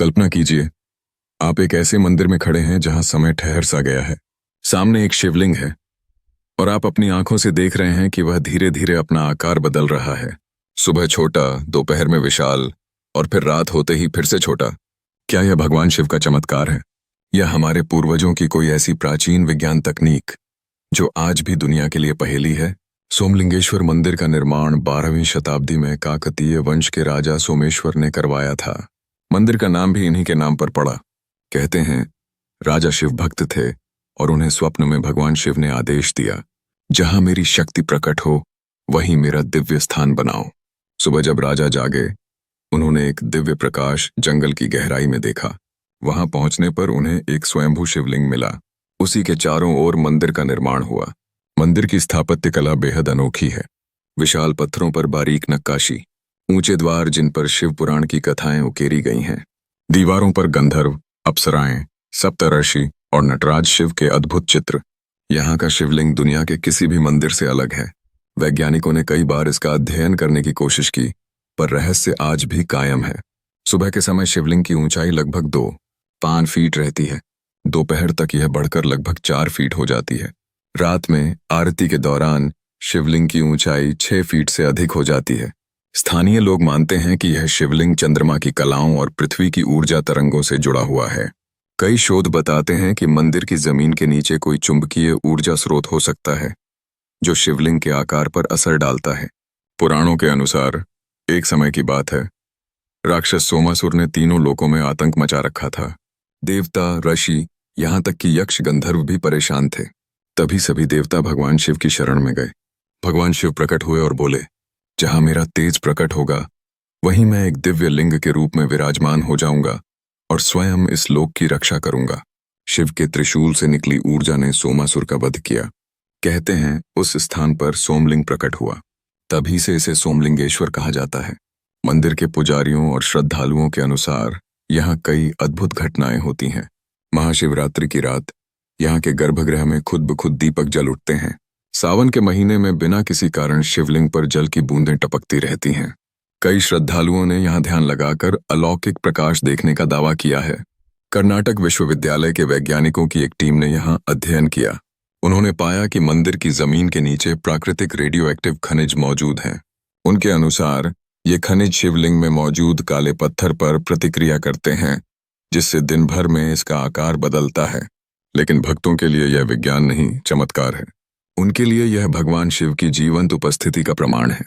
कल्पना कीजिए, आप एक ऐसे मंदिर में खड़े हैं जहां समय ठहर सा गया है। सामने एक शिवलिंग है और आप अपनी आंखों से देख रहे हैं कि वह धीरे धीरे अपना आकार बदल रहा है। सुबह छोटा, दोपहर में विशाल और फिर रात होते ही फिर से छोटा। क्या यह भगवान शिव का चमत्कार है या हमारे पूर्वजों की कोई ऐसी प्राचीन विज्ञान तकनीक जो आज भी दुनिया के लिए पहेली है? सोमलिंगेश्वर मंदिर का निर्माण 12वीं शताब्दी में काकतीय वंश के राजा सोमेश्वर ने करवाया था। मंदिर का नाम भी इन्हीं के नाम पर पड़ा। कहते हैं राजा शिव भक्त थे और उन्हें स्वप्न में भगवान शिव ने आदेश दिया, जहां मेरी शक्ति प्रकट हो वहीं मेरा दिव्य स्थान बनाओ। सुबह जब राजा जागे, उन्होंने एक दिव्य प्रकाश जंगल की गहराई में देखा। वहां पहुंचने पर उन्हें एक स्वयंभू शिवलिंग मिला। उसी के चारों ओर मंदिर का निर्माण हुआ। मंदिर की स्थापत्य कला बेहद अनोखी है। विशाल पत्थरों पर बारीक नक्काशी, ऊंचे द्वार जिन पर शिव पुराण की कथाएं उकेरी गई हैं, दीवारों पर गंधर्व, अप्सराएं, सप्तऋषि और नटराज शिव के अद्भुत चित्र। यहाँ का शिवलिंग दुनिया के किसी भी मंदिर से अलग है। वैज्ञानिकों ने कई बार इसका अध्ययन करने की कोशिश की, पर रहस्य आज भी कायम है। सुबह के समय शिवलिंग की ऊंचाई लगभग 2-5 फीट रहती है। दोपहर तक यह बढ़कर लगभग 4 फीट हो जाती है। रात में आरती के दौरान शिवलिंग की ऊंचाई 6 फीट से अधिक हो जाती है। स्थानीय लोग मानते हैं कि यह शिवलिंग चंद्रमा की कलाओं और पृथ्वी की ऊर्जा तरंगों से जुड़ा हुआ है। कई शोध बताते हैं कि मंदिर की जमीन के नीचे कोई चुंबकीय ऊर्जा स्रोत हो सकता है, जो शिवलिंग के आकार पर असर डालता है। पुराणों के अनुसार एक समय की बात है, राक्षस सोमासुर ने तीनों लोकों में आतंक मचा रखा था। देवता, ऋषि, यहाँ तक कि यक्ष गंधर्व भी परेशान थे। तभी सभी देवता भगवान शिव की शरण में गए। भगवान शिव प्रकट हुए और बोले, जहां मेरा तेज प्रकट होगा वहीं मैं एक दिव्य लिंग के रूप में विराजमान हो जाऊंगा और स्वयं इस लोक की रक्षा करूंगा। शिव के त्रिशूल से निकली ऊर्जा ने सोमासुर का वध किया। कहते हैं उस स्थान पर सोमलिंग प्रकट हुआ। तभी से इसे सोमलिंगेश्वर कहा जाता है। मंदिर के पुजारियों और श्रद्धालुओं के अनुसार यहाँ कई अद्भुत घटनाएं होती हैं। महाशिवरात्रि की रात यहाँ के गर्भगृह में खुद ब खुद दीपक जल उठते हैं। सावन के महीने में बिना किसी कारण शिवलिंग पर जल की बूंदें टपकती रहती हैं। कई श्रद्धालुओं ने यहाँ ध्यान लगाकर अलौकिक प्रकाश देखने का दावा किया है। कर्नाटक विश्वविद्यालय के वैज्ञानिकों की एक टीम ने यहाँ अध्ययन किया। उन्होंने पाया कि मंदिर की जमीन के नीचे प्राकृतिक रेडियो एक्टिव खनिज मौजूद हैं। उनके अनुसार ये खनिज शिवलिंग में मौजूद काले पत्थर पर प्रतिक्रिया करते हैं, जिससे दिन भर में इसका आकार बदलता है। लेकिन भक्तों के लिए यह विज्ञान नहीं, चमत्कार है। उनके लिए यह भगवान शिव की जीवंत उपस्थिति का प्रमाण है।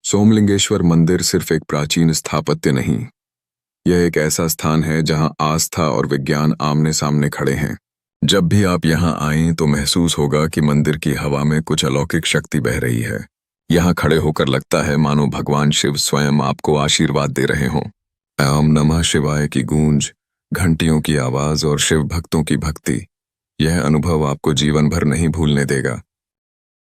सोमलिंगेश्वर मंदिर सिर्फ एक प्राचीन स्थापत्य नहीं, यह एक ऐसा स्थान है जहां आस्था और विज्ञान आमने सामने खड़े हैं। जब भी आप यहां आएं तो महसूस होगा कि मंदिर की हवा में कुछ अलौकिक शक्ति बह रही है। यहां खड़े होकर लगता है मानो भगवान शिव स्वयं आपको आशीर्वाद दे रहे हों। ओम नमः शिवाय की गूंज, घंटियों की आवाज और शिव भक्तों की भक्ति, यह अनुभव आपको जीवन भर नहीं भूलने देगा।